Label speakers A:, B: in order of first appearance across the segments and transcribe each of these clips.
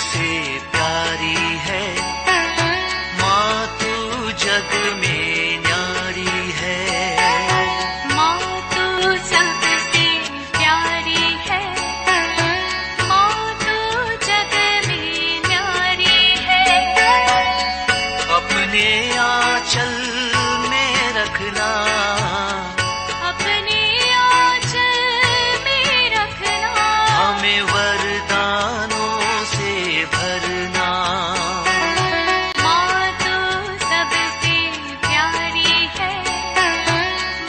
A: सबसे प्यारी है, माँ तू जग में न्यारी है।
B: माँ तू सबसे प्यारी है, माँ तू जग में न्यारी है।
A: अपने आंचल में रखना,
B: अपने आंचल में रखना,
A: हमें वरदानों से भरना।
B: माँ तू सबसे प्यारी है,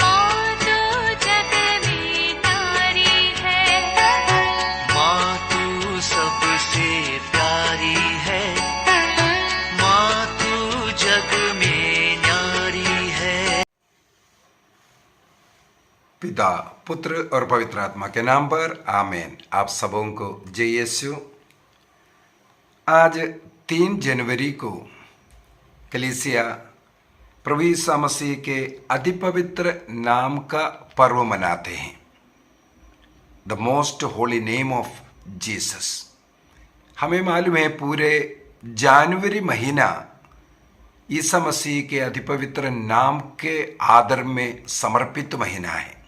B: माँ तू जग में न्यारी है।
A: माँ तू सबसे प्यारी है, माँ तू जग में न्यारी है।
C: पिता, पुत्र और पवित्र आत्मा के नाम पर आमीन। आप सबों को जय यीशु। आज 3 जनवरी को कलीसिया प्रभु यीशु मसीह के अति पवित्र नाम का पर्व मनाते हैं, the most holy name of Jesus. हमें मालूम है पूरे जनवरी महीना ईसा मसीह के अति पवित्र नाम के आदर में समर्पित महीना है।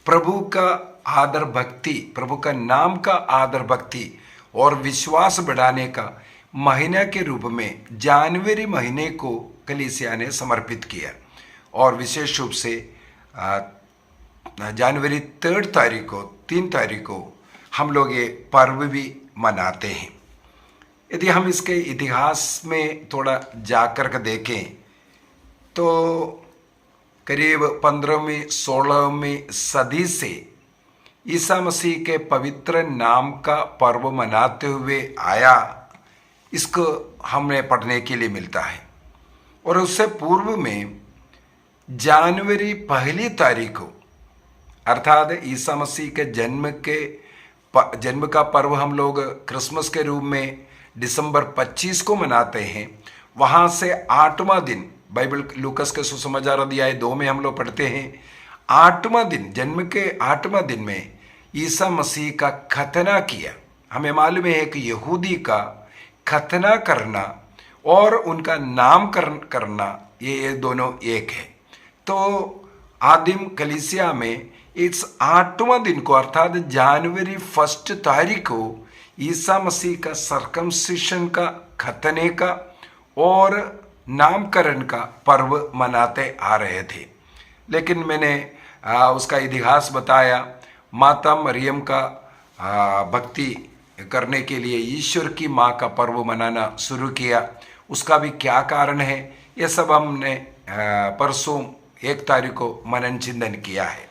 C: प्रभु का आदर भक्ति, प्रभु का नाम का आदर भक्ति और विश्वास बढ़ाने का महीना के रूप में जनवरी महीने को कलीसिया ने समर्पित किया। और विशेष रूप से जनवरी 3 तारीख को हम लोग ये पर्व भी मनाते हैं। यदि हम इसके इतिहास में थोड़ा जाकर के देखें तो करीब 15वीं 16वीं सदी से ईसा मसीह के पवित्र नाम का पर्व मनाते हुए आया, इसको हमें पढ़ने के लिए मिलता है। और उससे पूर्व में जनवरी 1 तारीख को अर्थात ईसा मसीह के जन्म का पर्व हम लोग क्रिसमस के रूप में दिसंबर 25 को मनाते हैं। वहाँ से 8वां दिन, बाइबल लूकस के सुसमाचार अध्याय 2 में हम लोग पढ़ते हैं, 8वां दिन, जन्म के 8वां दिन में ईसा मसीह का खतना किया। हमें मालूम है कि यहूदी का खतना करना और उनका नामकरण करना ये दोनों एक है। तो आदिम कलीसिया में इस 8वां दिन को अर्थात जनवरी 1 तारीख को ईसा मसीह का सर्कमसिशन का, खतने का और नामकरण का पर्व मनाते आ रहे थे। लेकिन मैंने उसका इतिहास बताया। माता मरियम का भक्ति करने के लिए ईश्वर की माँ का पर्व मनाना शुरू किया। उसका भी क्या कारण है, ये सब हमने परसों 1 तारीख को मनन चिंतन किया है।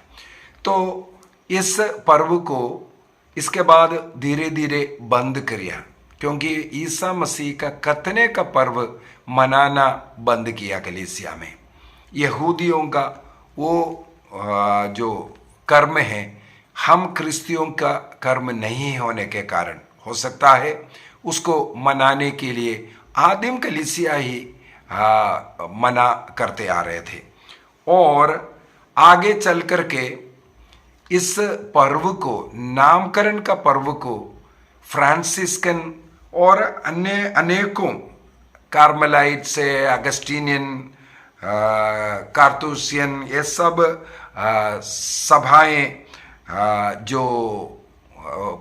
C: तो इस पर्व को इसके बाद धीरे धीरे बंद किया, क्योंकि ईसा मसीह का खतने का पर्व मनाना बंद किया कलीसिया में। यहूदियों का वो जो कर्म है, हम क्रिस्तियों का कर्म नहीं होने के कारण हो सकता है उसको मनाने के लिए आदिम कलीसिया ही मना करते आ रहे थे। और आगे चल कर के इस पर्व को, नामकरण का पर्व को फ्रांसिस्कन और अन्य अनेकों कार्मेलाइट से अगस्टीनियन, कार्तूसियन, ये सब सभाएं, जो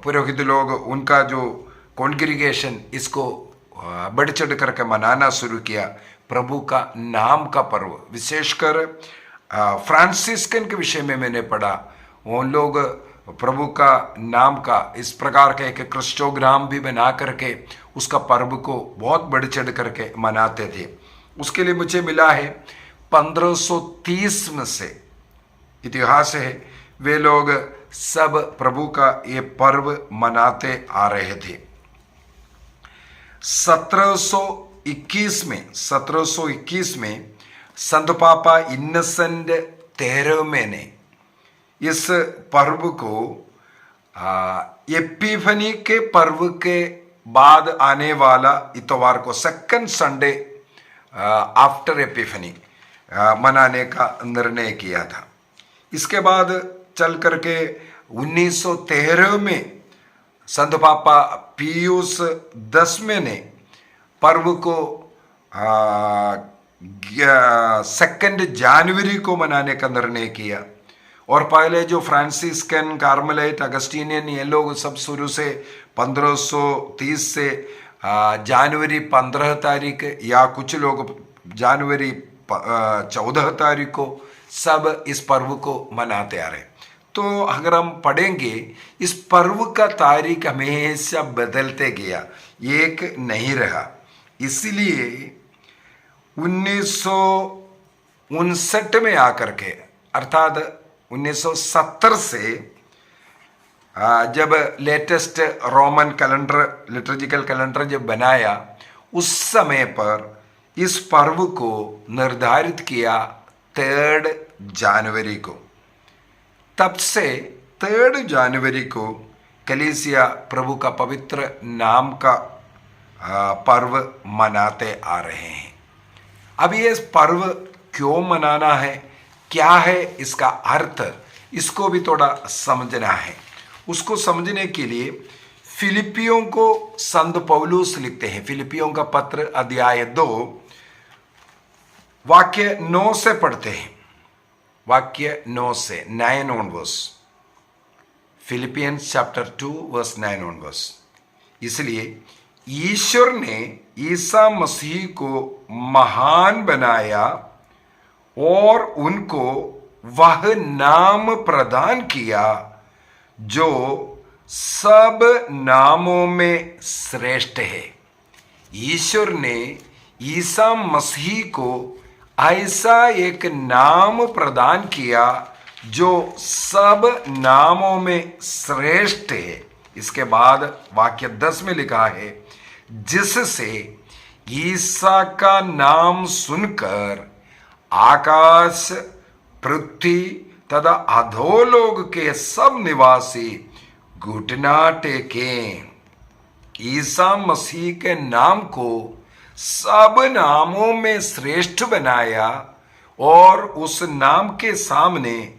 C: पुरोहित लोग, उनका जो कॉन्ग्रीगेशन इसको बढ़ चढ़ करके मनाना शुरू किया। प्रभु का नाम का पर्व, विशेषकर फ्रांसिस्कन के विषय में मैंने पढ़ा। उन लोग प्रभु का नाम का इस प्रकार का एक क्रिस्टोग्राम भी बना करके उसका पर्व को बहुत बढ़ चढ़ करके मनाते थे। उसके लिए मुझे मिला है 1530 में से इतिहास है, वे लोग सब प्रभु का ये पर्व मनाते आ रहे थे। 1721 में संत पापा इन्नसेंट 13वें ने इस पर्व को एपिफनी के पर्व के बाद आने वाला इतवार को, सेकंड संडे आफ्टर एपिफनी, मनाने का निर्णय किया था। इसके बाद चल करके 1913 में संत पापा पियूस 10वें ने पर्व को 2 जनवरी को मनाने का निर्णय किया। और पहले जो फ्रांसिस्कन, कार्मेलाइट, अगस्टीनियन, ये लोग सब शुरू से 1530 से जनवरी 15 तारीख या कुछ लोग जनवरी 14 तारीख को सब इस पर्व को मनाते आ रहे। तो अगर हम पढ़ेंगे इस पर्व का तारीख हमेशा बदलते गया, एक नहीं रहा। इसलिए 1959 में आकर के अर्थात 1970 से जब latest Roman calendar, liturgical calendar जब बनाया, उस समय पर इस पर्व को निर्धारित किया 3 जनवरी को। तब से 3 जनवरी को कलीसिया प्रभु का पवित्र नाम का पर्व मनाते आ रहे हैं। अब ये पर्व क्यों मनाना है, क्या है इसका अर्थ, इसको भी थोड़ा समझना है। उसको समझने के लिए फिलिपियों को संत पौलुस लिखते हैं। फिलिपियों का पत्र अध्याय 2 वाक्य 9 से पढ़ते हैं। वाक्य 9 से 9 onwards. Philippians chapter 2 verse 9 onwards. इसलिए ईश्वर ने ईसा मसीह को महान बनाया और उनको वह नाम प्रदान किया जो सब नामों में श्रेष्ठ है। ईश्वर ने ईसा मसीह को ऐसा एक नाम प्रदान किया जो सब नामों में श्रेष्ठ है। इसके बाद वाक्य 10 में लिखा है, जिससे ईसा का नाम सुनकर आकाश, पृथ्वी तथा अधोलोक के सब निवासी घुटना टेकें। ईसा मसीह के नाम को सब नामों में श्रेष्ठ बनाया और उस नाम के सामने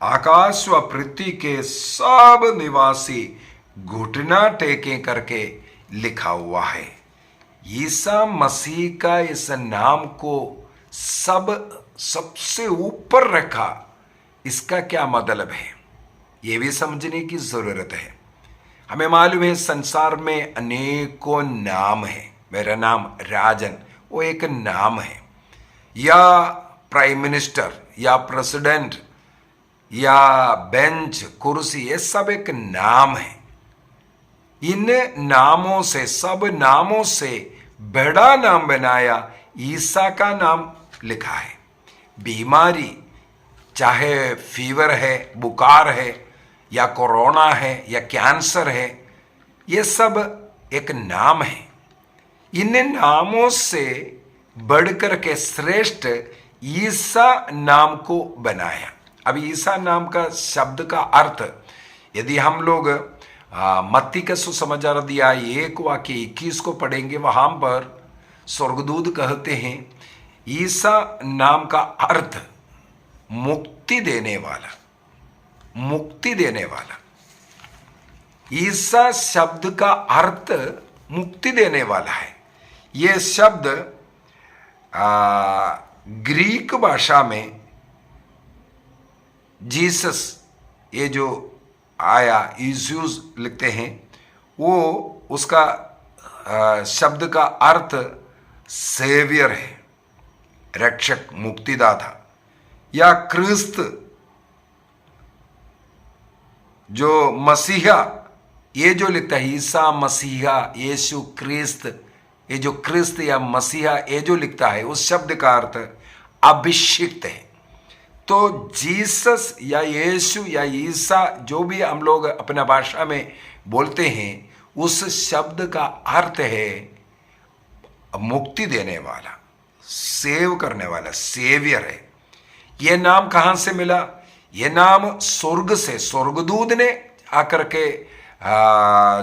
C: आकाश व पृथ्वी के सब निवासी घुटना टेकें करके लिखा हुआ है। ईसा मसीह का इस नाम को सबसे ऊपर रखा, इसका क्या मतलब है, ये भी समझने की जरूरत है। हमें मालूम है संसार में अनेकों नाम है। मेरा नाम राजन, वो एक नाम है। या प्राइम मिनिस्टर या प्रेसिडेंट या बेंच, कुर्सी, ये सब एक नाम है। इन नामों से, सब नामों से बड़ा नाम बनाया ईसा का नाम लिखा है। बीमारी, चाहे फीवर है, बुखार है या कोरोना है या कैंसर है, ये सब एक नाम है। इन नामों से बढ़कर के श्रेष्ठ ईसा नाम को बनाया। अब ईसा नाम का शब्द का अर्थ यदि हम लोग मत्ती का सुसमाचार अध्याय 1 वाक्य 21 को पढ़ेंगे, वहां पर स्वर्गदूत कहते हैं ईसा नाम का अर्थ मुक्ति देने वाला, मुक्ति देने वाला। ईसा शब्द का अर्थ मुक्ति देने वाला है। यह शब्द ग्रीक भाषा में जीसस, ये जो आया ईसूस लिखते हैं, वो उसका शब्द का अर्थ सेवियर है, रक्षक, मुक्तिदाता। या क्रिस्त, जो मसीहा, ये जो लिखता है ईसा मसीहा, यीशु क्रिस्त, ये जो क्रिस्त या मसीहा ये जो लिखता है, उस शब्द का अर्थ अभिषिक्त है। तो जीसस या यीशु या ईसा, जो भी हम लोग अपना भाषा में बोलते हैं, उस शब्द का अर्थ है मुक्ति देने वाला, सेव करने वाला, सेवियर है। यह नाम कहां से मिला? यह नाम स्वर्ग से, स्वर्गदूत ने आकर के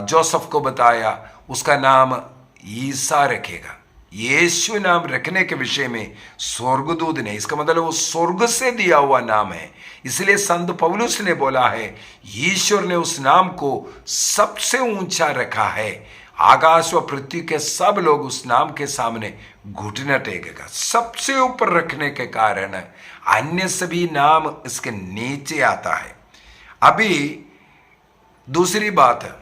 C: जोसेफ को बताया, उसका नाम ईसा रखेगा। यीशु नाम रखने के विषय में स्वर्गदूत ने, इसका मतलब वो स्वर्ग से दिया हुआ नाम है। इसलिए संत पौलुस ने बोला है ईश्वर ने उस नाम को सबसे ऊंचा रखा है, आकाश व पृथ्वी के सब लोग उस नाम के सामने घुटना टेकेगा। सबसे ऊपर रखने के कारण अन्य सभी नाम इसके नीचे आता है। अभी दूसरी बात है,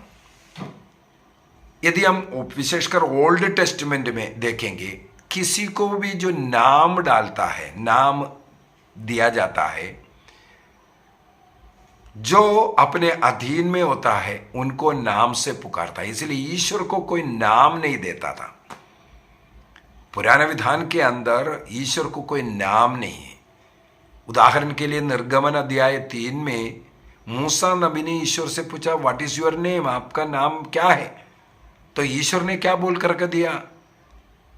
C: यदि हम विशेषकर ओल्ड टेस्टमेंट में देखेंगे, किसी को भी जो नाम डालता है, नाम दिया जाता है, जो अपने अधीन में होता है उनको नाम से पुकारता है। इसलिए ईश्वर को कोई नाम नहीं देता था। पुराने विधान के अंदर ईश्वर को कोई नाम नहीं है। उदाहरण के लिए निर्गमन अध्याय 3 में मूसा नबी ने ईश्वर से पूछा, व्हाट इज योर नेम, आपका नाम क्या है? तो ईश्वर ने क्या बोल करके दिया?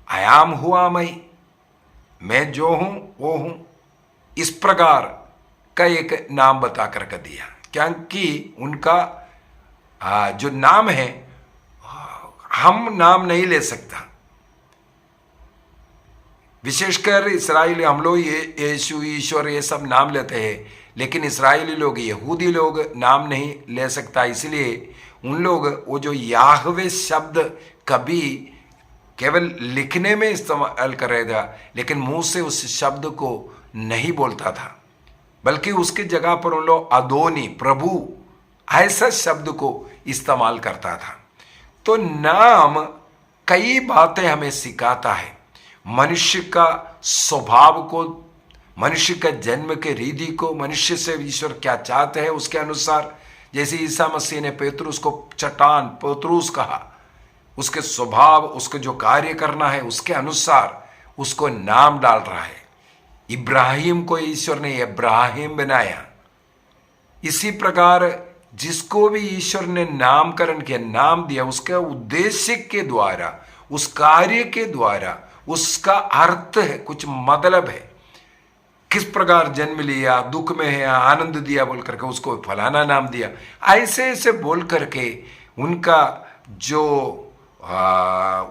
C: आई एम हुआ मैं जो हूं वो हूं। इस प्रकार का एक नाम बता करके दिया, क्योंकि उनका जो नाम है हम नाम नहीं ले सकता। विशेषकर इस्राएली, हम लोग ये यीशु, ईश्वर ये सब नाम लेते हैं, लेकिन इस्राएली लोग, यहूदी लोग नाम नहीं ले सकता। इसलिए उन लोग वो जो याहवे शब्द कभी केवल लिखने में इस्तेमाल कर रहे था, लेकिन मुंह से उस शब्द को नहीं बोलता था, बल्कि उसकी जगह पर उन लोग अदोनी, प्रभु, ऐसा शब्द को इस्तेमाल करता था। तो नाम कई बातें हमें सिखाता है, मनुष्य का स्वभाव को, मनुष्य का जन्म के रीति को, मनुष्य से ईश्वर क्या चाहते हैं उसके अनुसार। जैसे ईसा मसीह ने पेतरुस को चट्टान, पतरुस कहा, उसके स्वभाव, उसको जो कार्य करना है उसके अनुसार उसको नाम डाल रहा है। इब्राहिम को ईश्वर ने इब्राहिम बनाया। इसी प्रकार जिसको भी ईश्वर ने नामकरण किया, नाम दिया, उसके उद्देश्य के द्वारा, उस कार्य के द्वारा उसका अर्थ है, कुछ मतलब है। किस प्रकार जन्म लिया, दुख में है, आनंद दिया बोल करके उसको फलाना नाम दिया। ऐसे ऐसे बोल करके उनका जो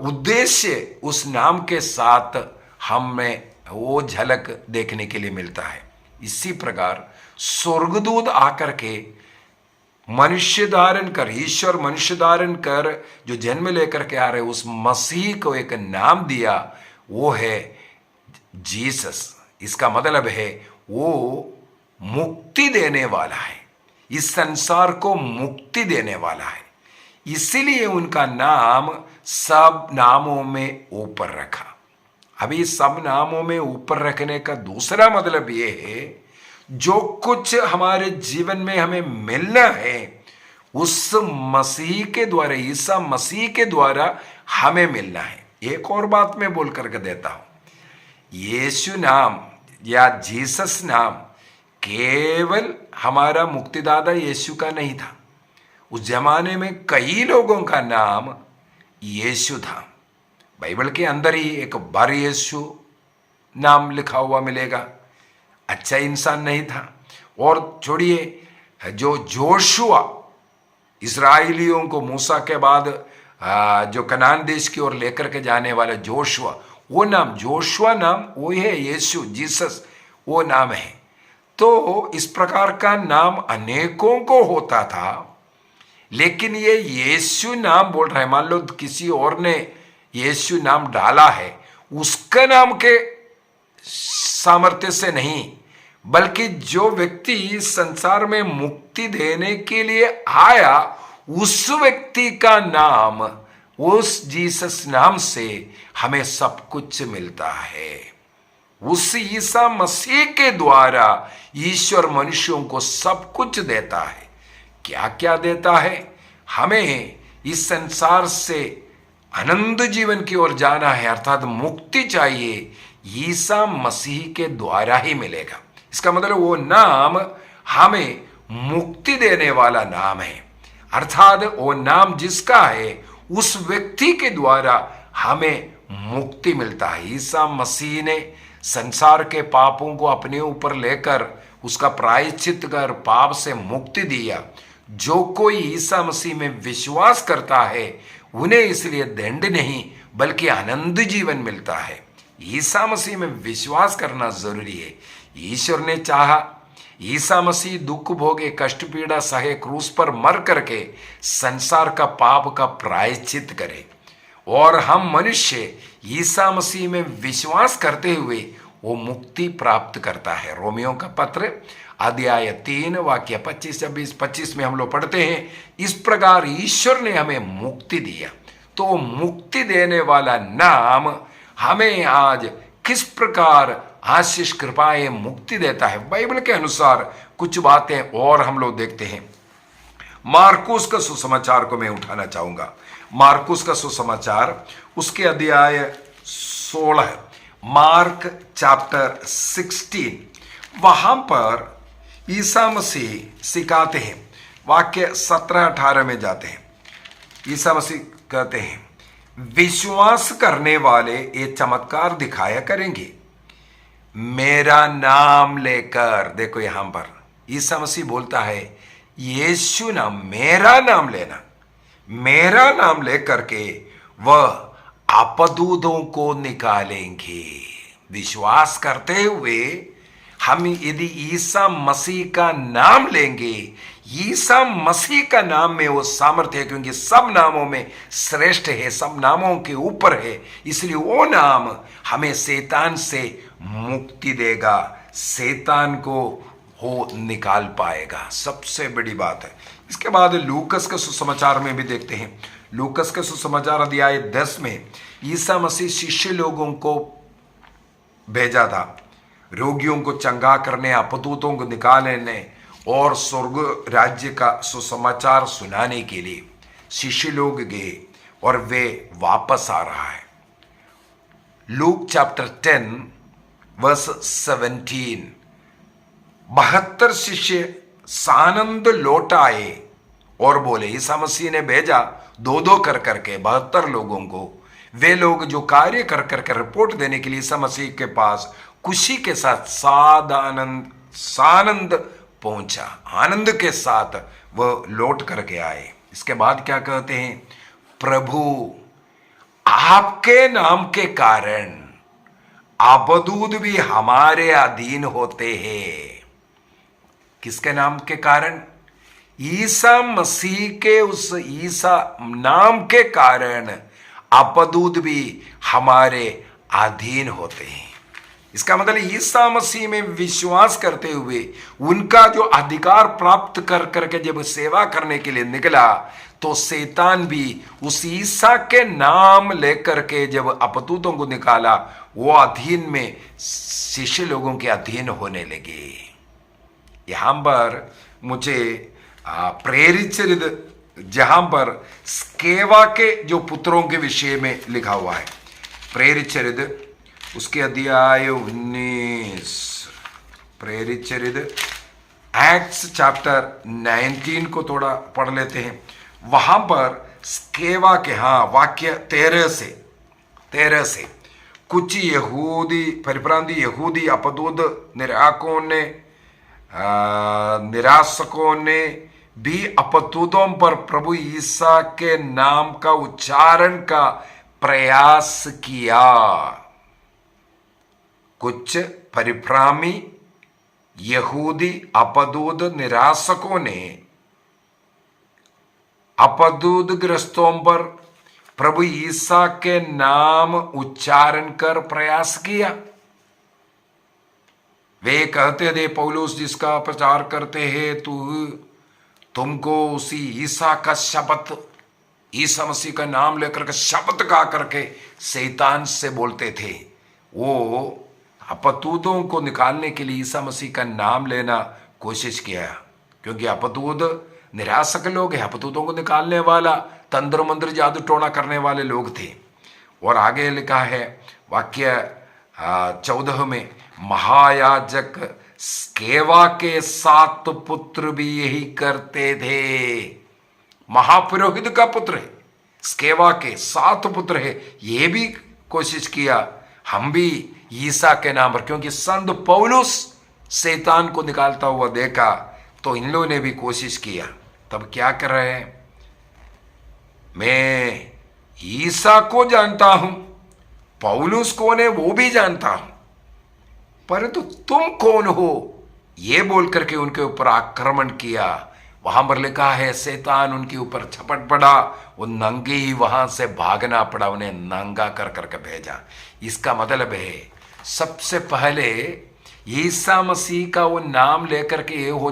C: उद्देश्य उस नाम के साथ हमें वो झलक देखने के लिए मिलता है। इसी प्रकार स्वर्गदूत आकर के मनुष्य धारण कर, ईश्वर मनुष्य धारण कर जो जन्म लेकर के आ रहे उस मसीह को एक नाम दिया, वो है जीसस। इसका मतलब है वो मुक्ति देने वाला है, इस संसार को मुक्ति देने वाला है। इसीलिए उनका नाम सब नामों में ऊपर रखा। अभी सब नामों में ऊपर रखने का दूसरा मतलब ये है, जो कुछ हमारे जीवन में हमें मिलना है उस मसीह के द्वारा, ईसा मसीह के द्वारा हमें मिलना है। एक और बात मैं बोल करके देता हूं, यीशु नाम या जीसस नाम केवल हमारा मुक्तिदाता यीशु का नहीं था। उस जमाने में कई लोगों का नाम यीशु था। बाइबल के अंदर ही एक बार यीशु नाम लिखा हुआ मिलेगा। अच्छा इंसान नहीं था। और छोड़िए, जो जोशुआ, इस्राएलियों को मूसा के बाद जो कनान देश की ओर लेकर के जाने वाला जोशुआ, वो नाम, जोशुआ नाम वो है यीशु, जीसस वो नाम है। तो इस प्रकार का नाम अनेकों को होता था, लेकिन ये यीशु नाम बोल रहा है। मान लो किसी और ने यीशु नाम डाला है, उसका नाम के सामर्थ्य से नहीं, बल्कि जो व्यक्ति संसार में मुक्ति देने के लिए आया उस व्यक्ति का नाम, उस जीसस नाम से हमें सब कुछ मिलता है। उस ईसा मसीह के द्वारा ईश्वर मनुष्यों को सब कुछ देता है। क्या क्या देता है? हमें इस संसार से अनंत जीवन की ओर जाना है, अर्थात मुक्ति चाहिए, ईसा मसीह के द्वारा ही मिलेगा। इसका मतलब वो नाम हमें मुक्ति देने वाला नाम है, अर्थात वो नाम जिसका है उस व्यक्ति के द्वारा हमें मुक्ति मिलता है। ईसा मसीह ने संसार के पापों को अपने ऊपर लेकर उसका प्रायश्चित कर पाप से मुक्ति दिया। जो कोई ईसा मसीह में विश्वास करता है उन्हें इसलिए दंड नहीं बल्कि आनंद जीवन मिलता है। ईसा मसीह में विश्वास करना जरूरी है। ईश्वर ने चाहा ईसा मसीह दुख भोगे, कष्ट पीड़ा सहे, क्रूस पर मर करके संसार का पाप का प्रायश्चित करे, और हम मनुष्य ईसा मसीह में विश्वास करते हुए वो मुक्ति प्राप्त करता है। रोमियो का पत्र अध्याय 3 वाक्य 25 में हम लोग पढ़ते हैं, इस प्रकार ईश्वर ने हमें मुक्ति दिया। तो मुक्ति देने वाला नाम हमें आज किस प्रकार आशीष कृपाएं मुक्ति देता है, बाइबल के अनुसार कुछ बातें और हम लोग देखते हैं। मार्कुस का सुसमाचार को मैं उठाना चाहूंगा। मार्कुस का सुसमाचार उसके अध्याय 16, मार्क चैप्टर 16, वहां पर ईसा मसीह सिखाते हैं। वाक्य 17-18 में जाते हैं। ईसा मसीह कहते हैं, विश्वास करने वाले ये चमत्कार दिखाया करेंगे मेरा नाम लेकर। देखो यहां पर ईसा मसीह बोलता है, यीशु नाम, मेरा नाम लेना, मेरा नाम लेकर के वह अपदूतों को निकालेंगे। विश्वास करते हुए हम यदि ईसा मसीह का नाम लेंगे, ईसा मसीह का नाम में वो सामर्थ्य है, क्योंकि सब नामों में श्रेष्ठ है, सब नामों के ऊपर है, इसलिए वो नाम हमें शैतान से मुक्ति देगा, शैतान को हो निकाल पाएगा। सबसे बड़ी बात है। इसके बाद लूकस के सुसमाचार में भी देखते हैं। लूकस के सुसमाचार अध्याय 10 में ईसा मसीह शिष्य लोगों को भेजा था, रोगियों को चंगा करने, अपदूतों को निकालने और स्वर्ग राज्य का सुसमाचार सुनाने के लिए शिष्य लोग गए और वे वापस आ रहा है। लूक चैप्टर 10 वर्स 17, 72 शिष्य सानंद लौट आए और बोले, ईसा मसीह ने भेजा 2-2 कर करके 72 लोगों को। वे लोग जो कार्य कर करके रिपोर्ट देने के लिए ईसा मसीह के पास खुशी के साथ सानंद पहुंचा, आनंद के साथ वह लौट करके आए। इसके बाद क्या कहते हैं, प्रभु आपके नाम के कारण अपदूत भी हमारे अधीन होते हैं। किसके नाम के कारण? ईसा मसीह के उस ईसा नाम के कारण अपदूत भी हमारे अधीन होते हैं। इसका मतलब ईसा मसीह में विश्वास करते हुए उनका जो अधिकार प्राप्त कर करके जब सेवा करने के लिए निकला, तो शैतान भी उस ईसा के नाम लेकर के जब अपदूतों को निकाला, वो अधीन में शिष्य लोगों के अधीन होने लगे। यहां पर मुझे प्रेरित चरित्र जहां पर स्केवा के जो पुत्रों के विषय में लिखा हुआ है, प्रेरित चरित्र उसके अध्याय 19, प्रेरित चरित्र एक्ट्स चैप्टर 19 को थोड़ा पढ़ लेते हैं। वहां पर स्केवा के वाक्य 13 से कुछ यहूदी परिप्रांति यहूदी अपदूत निराशकों ने भी अपदूतों पर प्रभु ईसा के नाम का उच्चारण का प्रयास किया। कुछ परिभ्रामी यहूदी अपदूत निराशकों ने अपदूत ग्रस्तों पर प्रभु ईसा के नाम उच्चारण कर प्रयास किया। वे कहते थे, पौलुस जिसका प्रचार करते हैं तुमको उसी ईसा का शब्द, ईसा मसीह का नाम लेकर के शब्द गा करके शैतान से बोलते थे। वो अपदूतों को निकालने के लिए ईसा मसीह का नाम लेना कोशिश किया, क्योंकि अपदूत निराशक लोग हैं। अपदूतों को निकालने वाला तंत्र मंत्र जादू टोना करने वाले लोग थे। और आगे लिखा है वाक्य 14 में, महायाजक स्केवा के 7 पुत्र भी यही करते थे। महापुरोहित का पुत्र है, स्केवा के 7 पुत्र है, ये भी कोशिश किया हम भी ईसा के नाम पर, क्योंकि संत पौलुस शैतान को निकालता हुआ देखा, तो इन लोगों ने भी कोशिश किया। तब क्या कर रहे हैं, मैं ईसा को जानता हूं, पौलुस कौन है वो भी जानता हूं, परंतु तुम कौन हो ये बोल करके उनके ऊपर आक्रमण किया। वहां पर लिखा है शैतान उनके ऊपर झपट पड़ा, वो नंगे ही वहां से भागना पड़ा, उन्हें नंगा कर करके भेजा। इसका मतलब है सबसे पहले ईसा मसीह का वो नाम लेकर के ये हो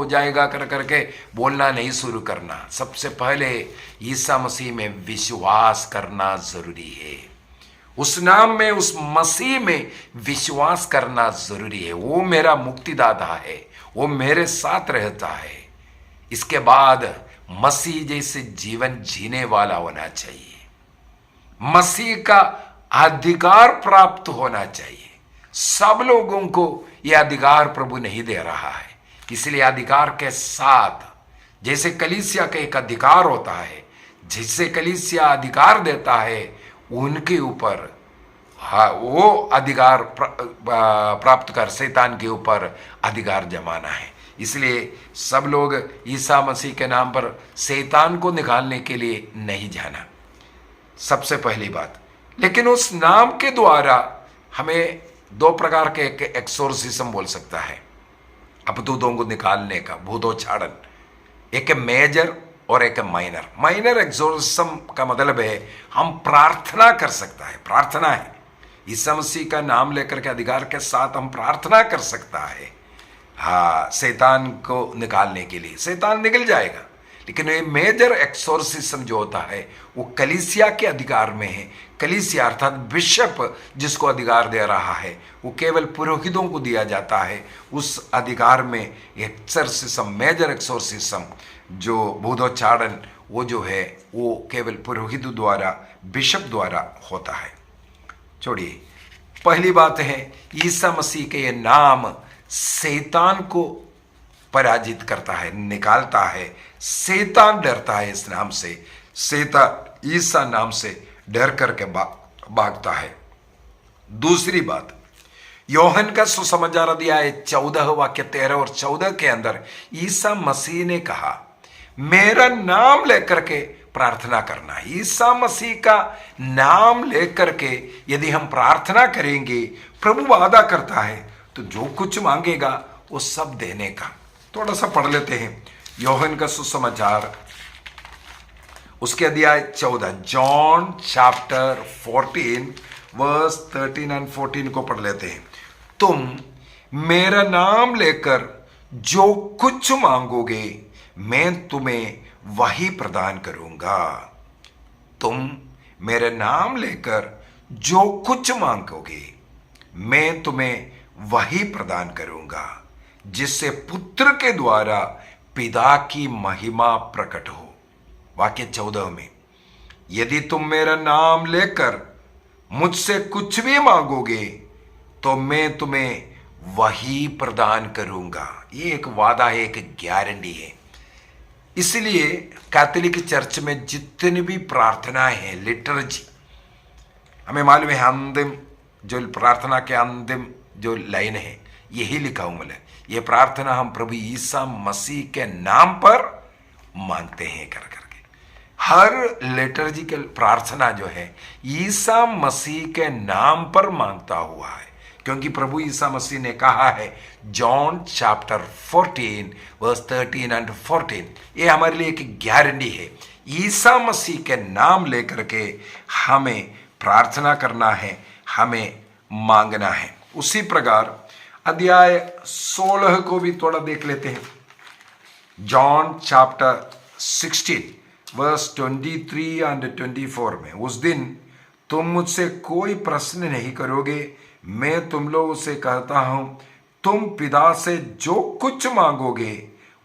C: जाएगा कर करके बोलना नहीं शुरू करना। सबसे पहले ईसा मसीह में विश्वास करना जरूरी है, उस नाम में, उस मसीह में विश्वास करना जरूरी है। वो मेरा मुक्तिदाता है, वो मेरे साथ रहता है। इसके बाद मसीह जैसे जीवन जीने वाला होना चाहिए, मसीह का अधिकार प्राप्त होना चाहिए। सब लोगों को यह अधिकार प्रभु नहीं दे रहा है, इसलिए अधिकार के साथ, जैसे कलीसिया का एक अधिकार होता है, जिससे कलीसिया अधिकार देता है, उनके ऊपर वो अधिकार प्राप्त कर शैतान के ऊपर अधिकार जमाना है। इसलिए सब लोग ईसा मसीह के नाम पर शैतान को निकालने के लिए नहीं जाना, सबसे पहली बात। लेकिन उस नाम के द्वारा हमें दो प्रकार के एक्सोर्सिज्म बोल सकता है, अपदूतों को निकालने का, भूतोच्चारण। एक मेजर और एक माइनर। माइनर एक्सोर्सिज्म का मतलब है हम प्रार्थना कर सकता है, प्रार्थना है, ईसा मसीह का नाम लेकर के अधिकार के साथ हम प्रार्थना कर सकता है, हाँ, शैतान को निकालने के लिए। शैतान निकल जाएगा। लेकिन ये मेजर एक्सोर्सिज्म जो होता है वो कलीसिया के अधिकार में है। कलीसिया अर्थात बिशप जिसको अधिकार दे रहा है, वो केवल पुरोहितों को दिया जाता है। उस अधिकार में एक्सोर्सिज्म, मेजर एक्सोर्सिज्म जो भूतोच्चारण, वो जो है वो केवल पुरोहित द्वारा, बिशप द्वारा होता है। छोड़िए, पहली बात है ईसा मसीह के ये नाम शैतान को पराजित करता है, निकालता है। शैतान डरता है इस नाम से, शैतान ईसा नाम से डर करके भागता है। दूसरी बात, योहन का सुसमाचार अध्याय 14 वाक्य 13 और 14 के अंदर ईसा मसीह ने कहा मेरा नाम लेकर के प्रार्थना करना। ईसा मसीह का नाम लेकर के यदि हम प्रार्थना करेंगे, प्रभु वादा करता है तो जो कुछ मांगेगा वो सब देने का। थोड़ा सा पढ़ लेते हैं योहन का सुसमाचार, उसके अध्याय 14, जॉन चैप्टर 14 वर्स 13 और 14 को पढ़ लेते हैं। तुम मेरा नाम लेकर जो कुछ मांगोगे मैं तुम्हें वही प्रदान करूंगा। तुम मेरे नाम लेकर जो कुछ मांगोगे मैं तुम्हें वही प्रदान करूंगा, जिससे पुत्र के द्वारा पिता की महिमा प्रकट हो। वाक्य 14 में, यदि तुम मेरा नाम लेकर मुझसे कुछ भी मांगोगे तो मैं तुम्हें वही प्रदान करूंगा। ये एक वादा है, एक गारंटी है। इसलिए कैथोलिक चर्च में जितनी भी प्रार्थनाएं हैं, लिटर्जी, हमें मालूम है अंतिम जो प्रार्थना के अंतिम जो लाइन है यही लिखा हूं मैं, ये प्रार्थना हम प्रभु ईसा मसीह के नाम पर मांगते हैं कर करके। हर लिटर्जिकल प्रार्थना जो है ईसा मसीह के नाम पर मांगता हुआ है, क्योंकि प्रभु ईसा मसीह ने कहा है जॉन चैप्टर 14 वर्स 13 एंड 14, ये हमारे लिए एक गारंटी है। ईसा मसीह के नाम लेकर के हमें प्रार्थना करना है, हमें मांगना है। उसी प्रकार अध्याय 16 को भी थोड़ा देख लेते हैं। जॉन चैप्टर 16 वर्स 23 एंड 24 में, उस दिन तुम मुझसे कोई प्रश्न नहीं करोगे, मैं तुम लोगों से कहता हूं तुम पिता से जो कुछ मांगोगे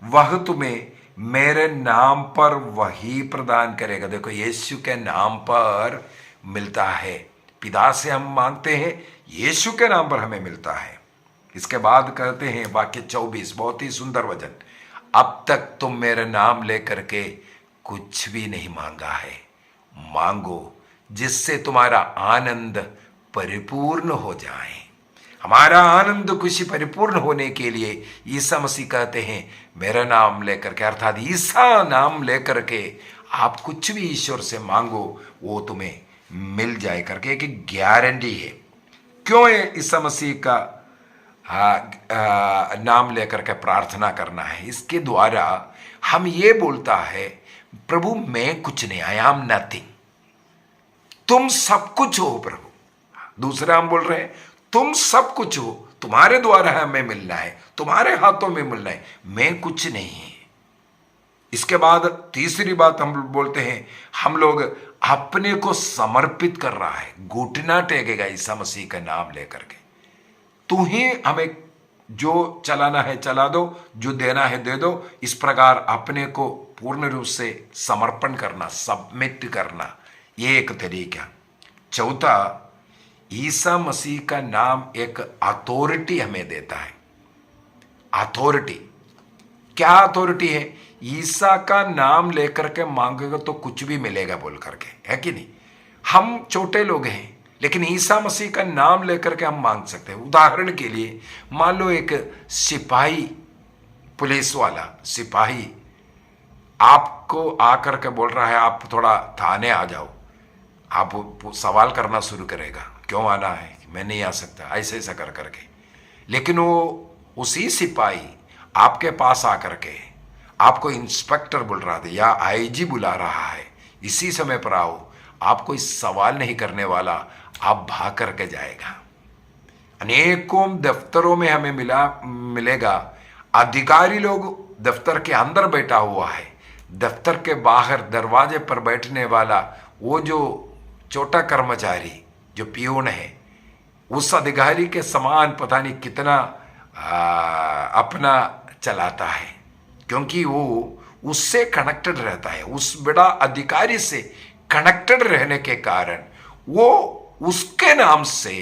C: वह तुम्हें मेरे नाम पर वही प्रदान करेगा। देखो, यीशु के नाम पर मिलता है, पिता से हम मांगते हैं, यीशु के नाम पर हमें मिलता है। इसके बाद कहते हैं वाक्य 24, बहुत ही सुंदर वचन, अब तक तुम मेरा नाम लेकर के कुछ भी नहीं मांगा है, मांगो जिससे तुम्हारा आनंद परिपूर्ण हो जाए। हमारा आनंद खुशी परिपूर्ण होने के लिए ईसा मसीह कहते हैं मेरा नाम लेकर के, अर्थात ईसा नाम लेकर के आप कुछ भी ईश्वर से मांगो वो तुम्हें मिल जाए करके एक गारंटी है। क्यों है ईसा मसीह का नाम लेकर के प्रार्थना करना है? इसके द्वारा हम ये बोलता है, प्रभु मैं कुछ नहीं, आई एम नथिंग, तुम सब कुछ हो प्रभु। दूसरा हम बोल रहे हैं तुम सब कुछ हो, तुम्हारे द्वारा हमें मिलना है, तुम्हारे हाथों में मिलना है, मैं कुछ नहीं है। इसके बाद तीसरी बात हम बोलते हैं, हम लोग अपने को समर्पित कर रहा है, घुटना टेकेगा ईसा मसीह का नाम लेकर के। तू ही हमें जो चलाना है चला दो, जो देना है दे दो। इस प्रकार अपने को पूर्ण रूप से समर्पण करना, सबमिट करना, ये एक तरीका। चौथा, ईसा मसीह का नाम एक अथॉरिटी हमें देता है। अथॉरिटी क्या अथॉरिटी है? ईसा का नाम लेकर के मांगेगा तो कुछ भी मिलेगा बोल करके, है कि नहीं? हम छोटे लोग हैं लेकिन ईसा मसीह का नाम लेकर के हम मांग सकते हैं। उदाहरण के लिए मान लो एक सिपाही, पुलिस वाला सिपाही आपको आकर के बोल रहा है आप थोड़ा थाने आ जाओ, आप सवाल करना शुरू करेगा, क्यों आना है, मैं नहीं आ सकता, ऐसे ऐसा कर करके। लेकिन वो उसी सिपाही आपके पास आकर के आपको इंस्पेक्टर बोल रहा था या आईजी बुला रहा है, इसी समय पर आओ, आप कोई सवाल नहीं करने वाला, आप भाग करके जाएगा। अनेकों दफ्तरों में हमें मिलेगा अधिकारी लोग दफ्तर के अंदर बैठा हुआ है, दफ्तर के बाहर दरवाजे पर बैठने वाला वो जो छोटा कर्मचारी जो पियून है, उस अधिकारी के समान पता नहीं कितना अपना चलाता है, क्योंकि वो उससे कनेक्टेड रहता है, उस बड़ा अधिकारी से कनेक्टेड रहने के कारण वो उसके नाम से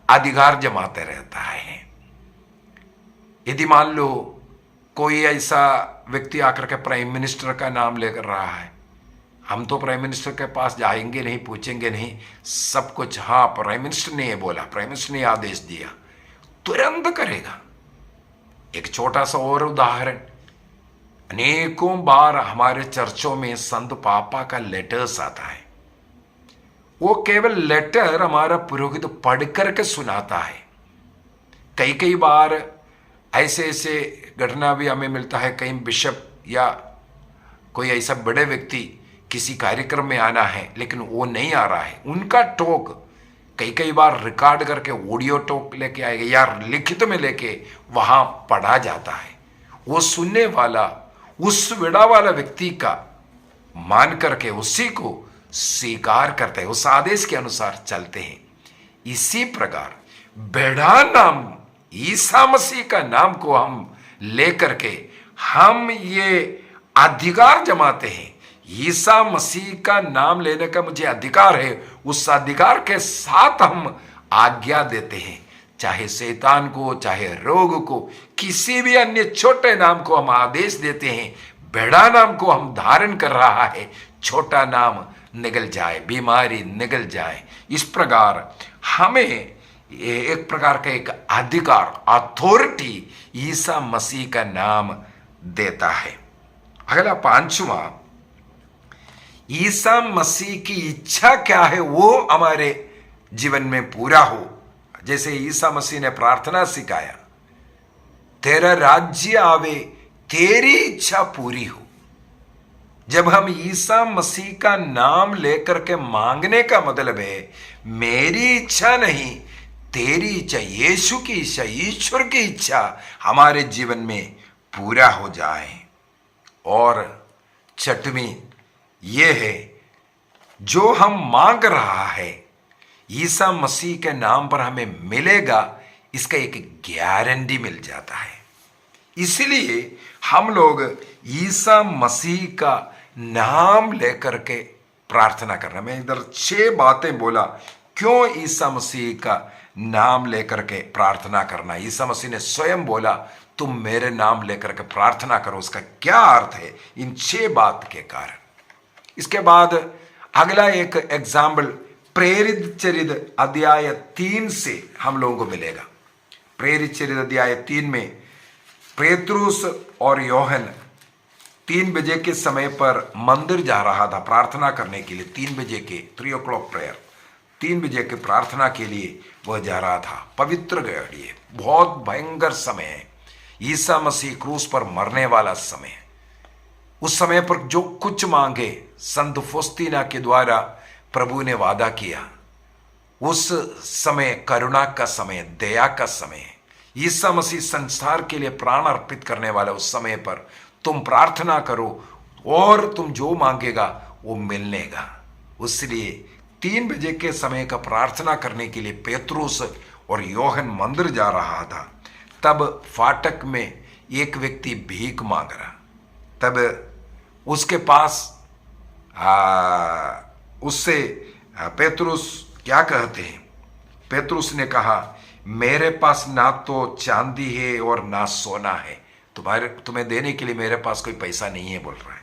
C: अधिकार जमाते रहता है। यदि मान लो कोई ऐसा व्यक्ति आकर के प्राइम मिनिस्टर का नाम लेकर रहा है, हम तो प्राइम मिनिस्टर के पास जाएंगे नहीं, पूछेंगे नहीं, सब कुछ हाँ प्राइम मिनिस्टर ने ये बोला, प्राइम मिनिस्टर ने आदेश दिया, तुरंत करेगा। एक छोटा सा और उदाहरण, अनेकों बार हमारे चर्चों में संत पापा का लेटर्स आता है, वो केवल लेटर हमारा पुरोहित पढ़ करके सुनाता है। कई कई बार ऐसे ऐसे घटना भी हमें मिलता है, कहीं बिशप या कोई ऐसा बड़े व्यक्ति किसी कार्यक्रम में आना है लेकिन वो नहीं आ रहा है, उनका टॉक कई कई बार रिकॉर्ड करके ऑडियो टॉक लेके आएगा या लिखित में लेके वहां पढ़ा जाता है। वो सुनने वाला उस विड़ा वाला व्यक्ति का मान करके उसी को स्वीकार करते हैं, उस आदेश के अनुसार चलते हैं। इसी प्रकार बेड़ा नाम ईसा मसीह का नाम को हम लेकर के हम ये अधिकार जमाते हैं। ईसा मसीह का नाम लेने का मुझे अधिकार है, उस अधिकार के साथ हम आज्ञा देते हैं, चाहे शैतान को, चाहे रोग को, किसी भी अन्य छोटे नाम को हम आदेश देते हैं। बेड़ा नाम को हम धारण कर रहा है, छोटा नाम निकल जाए, बीमारी निकल जाए। इस प्रकार हमें एक प्रकार का एक अधिकार, अथॉरिटी ईसा मसीह का नाम देता है। अगला पांचवा, ईसा मसीह की इच्छा क्या है वो हमारे जीवन में पूरा हो। जैसे ईसा मसीह ने प्रार्थना सिखाया, तेरा राज्य आवे, तेरी इच्छा पूरी हो। जब हम ईसा मसीह का नाम लेकर के मांगने का मतलब है मेरी इच्छा नहीं, तेरी इच्छा, यीशु की इच्छा, ईश्वर की इच्छा हमारे जीवन में पूरा हो जाए। और छठवीं ये है, जो हम मांग रहा है ईसा मसीह के नाम पर हमें मिलेगा, इसका एक गारंटी मिल जाता है। इसलिए हम लोग ईसा मसीह का नाम लेकर के प्रार्थना करना। मैं इधर 6 बातें बोला, क्यों ईसा मसीह का नाम लेकर के प्रार्थना करना। ईसा मसीह ने स्वयं बोला तुम मेरे नाम लेकर के प्रार्थना करो, उसका क्या अर्थ है इन 6 बात के कारण। इसके बाद अगला एक एग्जाम्पल प्रेरित चरित अध्याय 3 से हम लोगों को मिलेगा। प्रेरित चरित अध्याय 3 में पेत्रुस और योहन 3 बजे के समय पर मंदिर जा रहा था प्रार्थना करने के लिए। 3 बजे के 3 o'clock प्रेयर, 3 बजे के प्रार्थना के लिए वह जा रहा था। पवित्र घड़ी है, बहुत भयंकर समय है, ईसा मसीह क्रूस पर मरने वाला समय है। उस समय पर जो कुछ मांगे संत फौस्तीना के द्वारा प्रभु ने वादा किया। उस समय करुणा का समय, दया का समय है। ईसा मसीह संसार के लिए प्राण अर्पित करने वाला उस समय पर तुम प्रार्थना करो और तुम जो मांगेगा वो मिलनेगा। इसलिए 3 बजे के समय का प्रार्थना करने के लिए पेतरुस और योहन मंदिर जा रहा था। तब फाटक में एक व्यक्ति भीख मांग रहा। तब उसके पास उससे पेतरुस क्या कहते हैं, पेतरुस ने कहा, मेरे पास ना तो चांदी है और ना सोना है, तुम्हें देने के लिए मेरे पास कोई पैसा नहीं है बोल रहा है,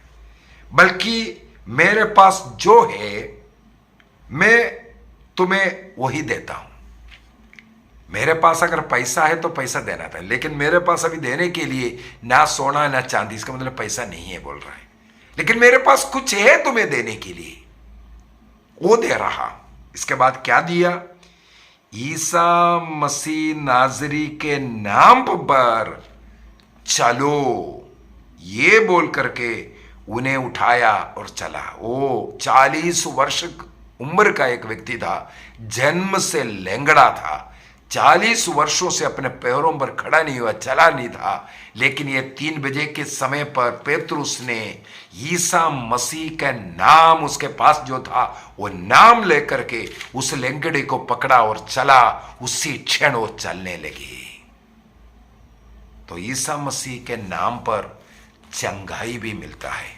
C: बल्कि मेरे पास जो है मैं तुम्हें वही देता हूं। मेरे पास अगर पैसा है तो पैसा देना था, लेकिन मेरे पास अभी देने के लिए ना सोना ना चांदी, इसका मतलब पैसा नहीं है बोल रहा है, लेकिन मेरे पास कुछ है तुम्हें देने के लिए, वो दे रहा। इसके बाद क्या दिया? ईसा मसीह नाजरी के नाम पर चलो ये बोल करके उन्हें उठाया और चला। वो 40 वर्ष उम्र का एक व्यक्ति था, जन्म से लेंगड़ा था, 40 वर्षों से अपने पैरों पर खड़ा नहीं हुआ, चला नहीं था। लेकिन ये 3 बजे के समय पर पेतरुस ने ईसा मसीह का नाम, उसके पास जो था वो नाम लेकर के उस लेंगड़े को पकड़ा और चला। उसी क्षण वो चलने लगी। तो ईसा मसीह के नाम पर चंगाई भी मिलता है।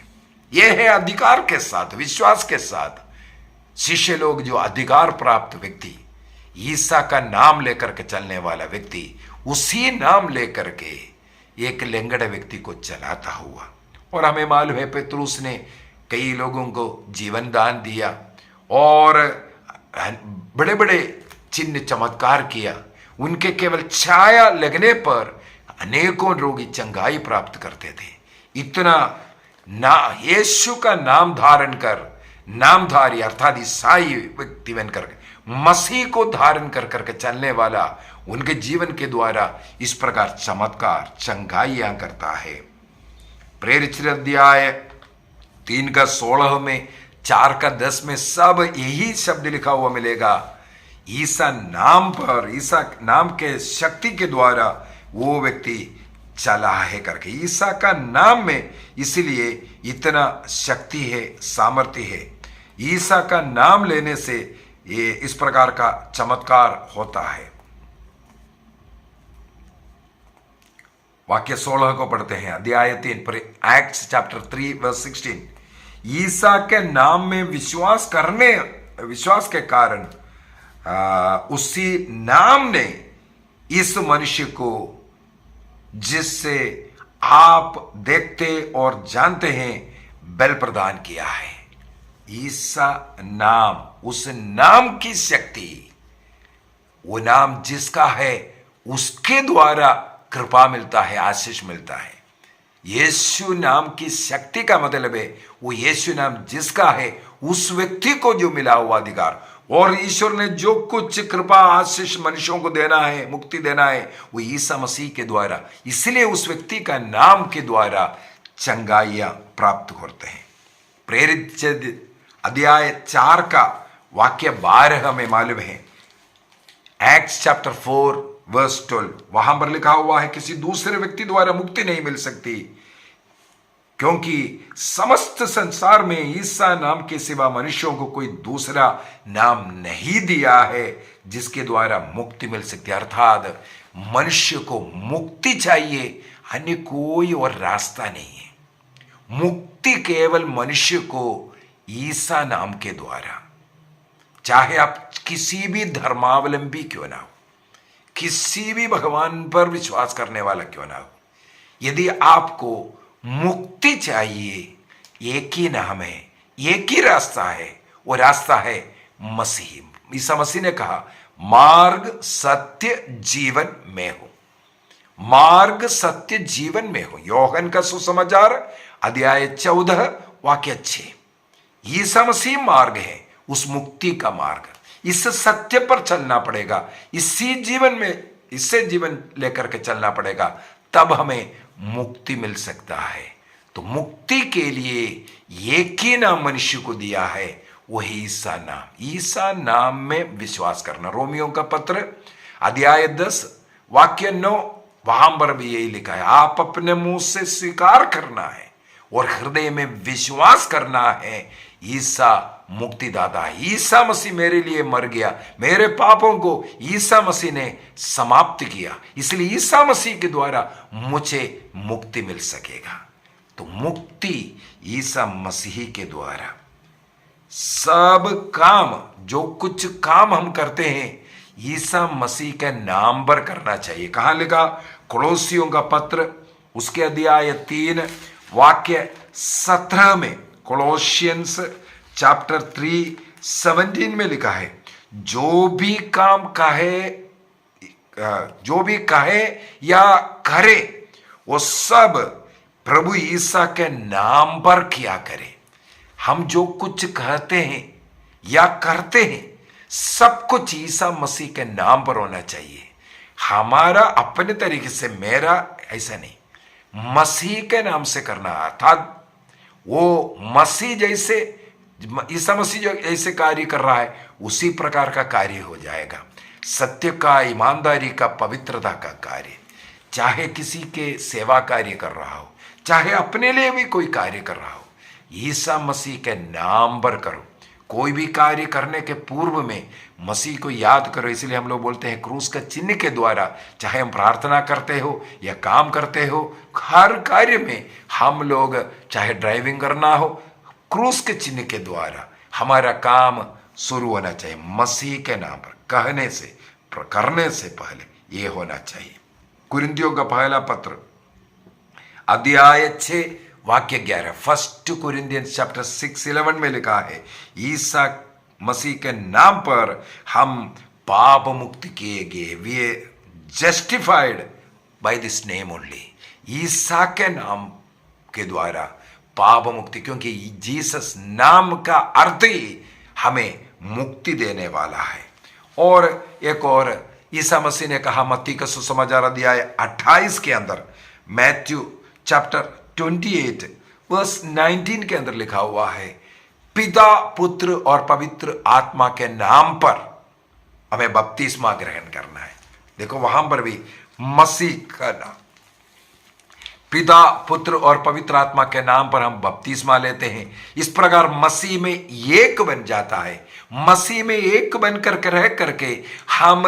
C: यह है अधिकार के साथ, विश्वास के साथ शिष्य लोग, जो अधिकार प्राप्त व्यक्ति, ईसा का नाम लेकर के चलने वाला व्यक्ति, उसी नाम लेकर के एक लेंगड़े व्यक्ति को चलाता हुआ। और हमें मालूम है पेतरुस ने कई लोगों को जीवन दान दिया और बड़े बड़े चिन्ह चमत्कार किया। उनके केवल छाया लगने पर अनेकों रोगी चंगाई प्राप्त करते थे। इतना ना यीशु का नाम धारण कर, नामधारी अर्थात ईसाई व्यक्ति बनकर मसीह को धारण कर करके चलने वाला उनके जीवन के द्वारा इस प्रकार चमत्कार चंगाइयां करता है। प्रेरित अध्याय 3:16 में, 4:10 में सब यही शब्द लिखा हुआ मिलेगा। ईसा नाम पर, ईसा नाम के शक्ति के द्वारा वो व्यक्ति चला है करके। ईसा का नाम में इसलिए इतना शक्ति है, सामर्थ्य है। ईसा का नाम लेने से ये इस प्रकार का चमत्कार होता है। वाक्य 16 को पढ़ते हैं, अध्याय 3 पर, एक्ट्स चैप्टर 3:16। ईसा के नाम में विश्वास के कारण उसी नाम ने इस मनुष्य को, जिससे आप देखते और जानते हैं, बल प्रदान किया है। ईसा नाम, उस नाम की शक्ति, वो नाम जिसका है उसके द्वारा कृपा मिलता है, आशीष मिलता है। यीशु नाम की शक्ति का मतलब है वो यीशु नाम जिसका है उस व्यक्ति को जो मिला हुआ अधिकार, और ईश्वर ने जो कुछ कृपा आशीष मनुष्यों को देना है, मुक्ति देना है, वो ईसा मसीह के द्वारा। इसलिए उस व्यक्ति का नाम के द्वारा चंगाइयां प्राप्त करते हैं। प्रेरित अध्याय 4 का वाक्य 12 हमें मालूम है, एक्ट्स चैप्टर 4:12, वहां पर लिखा हुआ है, किसी दूसरे व्यक्ति द्वारा मुक्ति नहीं मिल सकती, क्योंकि समस्त संसार में ईसा नाम के सिवा मनुष्यों को कोई दूसरा नाम नहीं दिया है जिसके द्वारा मुक्ति मिल सकती है। अर्थात मनुष्य को मुक्ति चाहिए, अन्य कोई और रास्ता नहीं है। मुक्ति केवल मनुष्य को ईसा नाम के द्वारा, चाहे आप किसी भी धर्मावलंबी क्यों ना हो, किसी भी भगवान पर विश्वास करने वाला क्यों ना हो, यदि आपको मुक्ति चाहिए, एक ही नाम है, एक ही रास्ता है, वो रास्ता है मसीह। ईसा मसीह ने कहा, मार्ग सत्य जीवन में हो, मार्ग सत्य जीवन में हो। योहन का सुसमाचार अध्याय 14 वाक्य 6। ईसा मसीह मार्ग है, उस मुक्ति का मार्ग। इस सत्य पर चलना पड़ेगा, इसी जीवन में इससे जीवन लेकर के चलना पड़ेगा, तब हमें मुक्ति मिल सकता है। तो मुक्ति के लिए एक ही नाम मनुष्य को दिया है, वही ईसा नाम। ईसा नाम में विश्वास करना। रोमियो का पत्र अध्याय 10 वाक्य 9, वहां पर भी यही लिखा है, आप अपने मुंह से स्वीकार करना है और हृदय में विश्वास करना है ईसा मुक्तिदाता है। ईसा मसीह मेरे लिए मर गया, मेरे पापों को ईसा मसीह ने समाप्त किया, इसलिए ईसा मसीह के द्वारा मुझे मुक्ति मिल सकेगा। तो मुक्ति ईसा मसीह के द्वारा। सब काम, जो कुछ काम हम करते हैं, ईसा मसीह के नाम पर करना चाहिए। कहां लिखा? कोलोसियों का पत्र उसके अध्याय 3 वाक्य 17 में, कोलोसियंस चैप्टर 3:17 में लिखा है, जो भी कहे या करे वो सब प्रभु ईसा के नाम पर किया करे। हम जो कुछ कहते हैं या करते हैं, सब कुछ ईसा मसीह के नाम पर होना चाहिए। हमारा अपने तरीके से, मेरा ऐसा नहीं, मसीह के नाम से करना, अर्थात वो मसीह जैसे, ईसा मसीह जो ऐसे कार्य कर रहा है उसी प्रकार का कार्य हो जाएगा। सत्य का, ईमानदारी का, पवित्रता का कार्य, चाहे किसी के सेवा कार्य कर रहा हो, चाहे अपने लिए भी कोई कार्य कर रहा हो, ईसा मसीह के नाम पर करो। कोई भी कार्य करने के पूर्व में मसीह को याद करो। इसलिए हम लोग बोलते हैं क्रूस का चिन्ह के द्वारा, चाहे हम प्रार्थना करते हो या काम करते हो, हर कार्य में हम लोग, चाहे ड्राइविंग करना हो, क्रूस के चिन्ह के द्वारा हमारा काम शुरू होना चाहिए। मसीह के नाम पर कहने से, करने से पहले ये होना चाहिए। कुरिन्थियों का पहला पत्र अध्याय 6 वाक्य 11, 1 कुरिन्थियंस चैप्टर 6:11 में लिखा है, ईसा मसीह के नाम पर हम पाप मुक्त किए गए, we justified by this name only. Isa के नाम के द्वारा पाप मुक्ति, क्योंकि जीसस नाम का अर्थ ही हमें मुक्ति देने वाला है। और एक और ईसा मसीह ने कहा मत्ती का सुसमाचार अध्याय 28 के अंदर, मैथ्यू चैप्टर 28 वर्स 19 के अंदर लिखा हुआ है, पिता, पुत्र और पवित्र आत्मा के नाम पर हमें बपतिस्मा ग्रहण करना है। देखो वहां पर भी मसीह का नाम, पिता, पुत्र और पवित्र आत्मा के नाम पर हम बपतिस्मा लेते हैं। इस प्रकार मसीह में एक बन जाता है। मसीह में एक बनकर के रह करके हम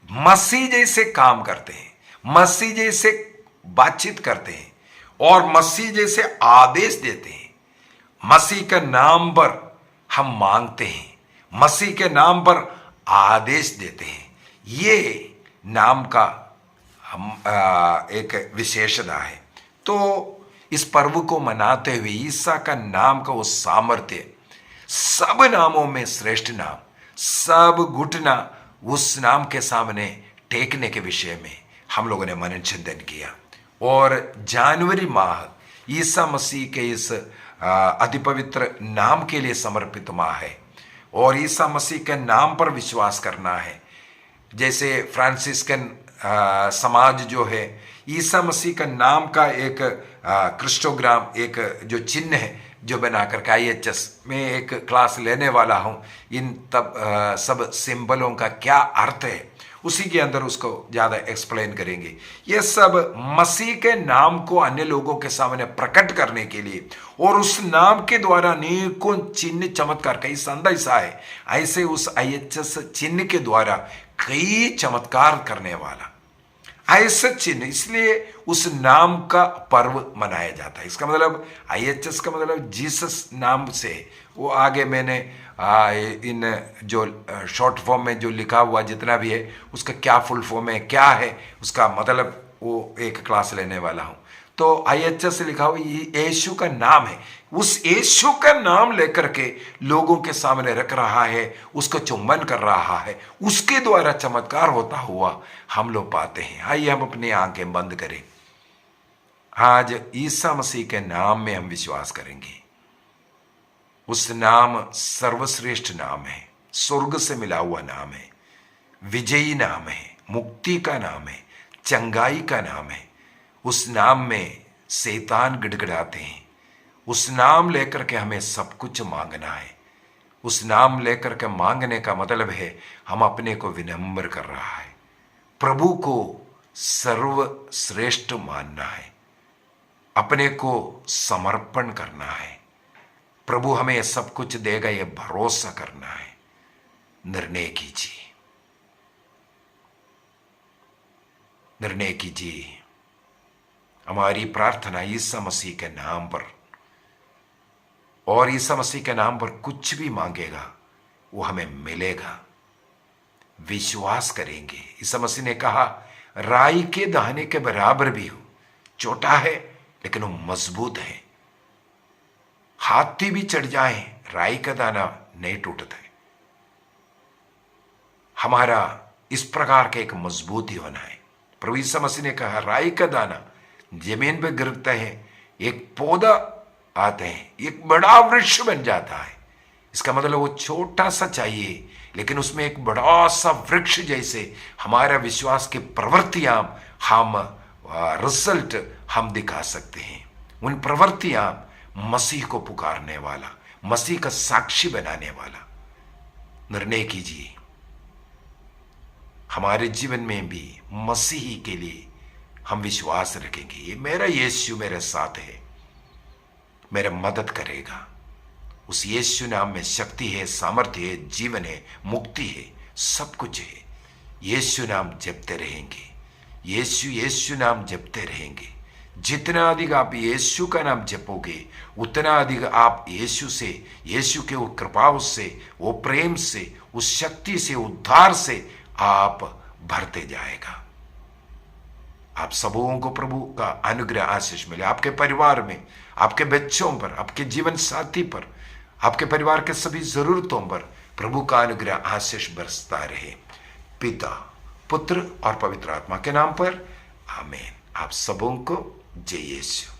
C: मसीह जैसे काम करते हैं, मसीह जैसे बातचीत करते हैं और मसीह जैसे आदेश देते हैं। मसीह के नाम पर हम मांगते हैं, मसीह के नाम पर आदेश देते हैं। ये नाम का हम एक विशेषता है। तो इस पर्व को मनाते हुए ईसा का नाम का वो सामर्थ्य, सब नामों में श्रेष्ठ नाम, सब घुटना उस नाम के सामने टेकने के विषय में हम लोगों ने मनन चिंतन किया। और जनवरी माह ईसा मसीह के इस अति पवित्र नाम के लिए समर्पित माह है और ईसा मसीह के नाम पर विश्वास करना है। जैसे फ्रांसिस्कन समाज जो है, ईसा मसीह का नाम का एक क्रिस्टोग्राम, एक जो चिन्ह है जो बनाकर के IHS में एक क्लास लेने वाला हूँ, इन तब सब सिंबलों का क्या अर्थ है उसी के अंदर उसको ज़्यादा एक्सप्लेन करेंगे। ये सब मसीह के नाम को अन्य लोगों के सामने प्रकट करने के लिए और उस नाम के द्वारा अनेकों चिन्ह चमत्कार, कई संदेशा है ऐसे उस IHS चिन्ह के द्वारा कई चमत्कार करने वाला ऐसा चिन्ह, इसलिए उस नाम का पर्व मनाया जाता है। इसका मतलब IHS का मतलब जीसस नाम से, वो आगे मैंने इन जो शॉर्ट फॉर्म में जो लिखा हुआ जितना भी है उसका क्या फुल फॉर्म है, क्या है उसका मतलब, वो एक क्लास लेने वाला हूँ। तो IHS से लिखा हुआ ये यीशु का नाम है, उस यीशु का नाम लेकर के लोगों के सामने रख रहा है, उसको चुंबन कर रहा है, उसके द्वारा चमत्कार होता हुआ हम लोग पाते हैं। आइए हम अपनी आंखें बंद करें, आज ईसा मसीह के नाम में हम विश्वास करेंगे। उस नाम सर्वश्रेष्ठ नाम है, स्वर्ग से मिला हुआ नाम है, विजयी नाम है, मुक्ति का नाम है, चंगाई का नाम है। उस नाम में शैतान गिड़गिड़ाते हैं। उस नाम लेकर के हमें सब कुछ मांगना है। उस नाम लेकर के मांगने का मतलब है हम अपने को विनम्र कर रहा है, प्रभु को सर्वश्रेष्ठ मानना है, अपने को समर्पण करना है। प्रभु हमें सब कुछ देगा, ये भरोसा करना है। निर्णय कीजिए, निर्णय कीजिए। हमारी प्रार्थना ईसा मसीह के नाम पर, और ईसा मसीह के नाम पर कुछ भी मांगेगा वो हमें मिलेगा। विश्वास करेंगे। ईसा मसीह ने कहा राई के दाने के बराबर भी हो, छोटा है लेकिन वो मजबूत है। हाथी भी चढ़ जाए राई का दाना नहीं टूटता है। हमारा इस प्रकार का एक मजबूती होना है। प्रभु ईसा मसीह ने कहा राई का दाना जमीन पे गिरता है, एक पौधा आते हैं, एक बड़ा वृक्ष बन जाता है। इसका मतलब वो छोटा सा चाहिए लेकिन उसमें एक बड़ा सा वृक्ष जैसे हमारा विश्वास की प्रवृत्तियां हम रिजल्ट हम दिखा सकते हैं। उन प्रवृत्तियां मसीह को पुकारने वाला, मसीह का साक्षी बनाने वाला। निर्णय कीजिए हमारे जीवन में भी मसीही के लिए हम विश्वास रखेंगे। ये मेरा यीशु मेरे साथ है, मेरा मदद करेगा। उस यीशु नाम में शक्ति है, सामर्थ्य है, जीवन है, मुक्ति है, सब कुछ है। यीशु नाम जपते रहेंगे, यीशु यीशु नाम जपते रहेंगे। जितना अधिक आप यीशु का नाम जपोगे उतना अधिक आप यीशु से, यीशु के वो कृपा से, वो प्रेम से, उस शक्ति से, उद्धार से आप भरते जाएगा। आप सबों को प्रभु का अनुग्रह आशीष मिले, आपके परिवार में, आपके बच्चों पर, आपके जीवन साथी पर, आपके परिवार के सभी जरूरतों पर प्रभु का अनुग्रह आशीष बरसता रहे। पिता, पुत्र और पवित्र आत्मा के नाम पर आमीन। आप सबों को जय यीशु।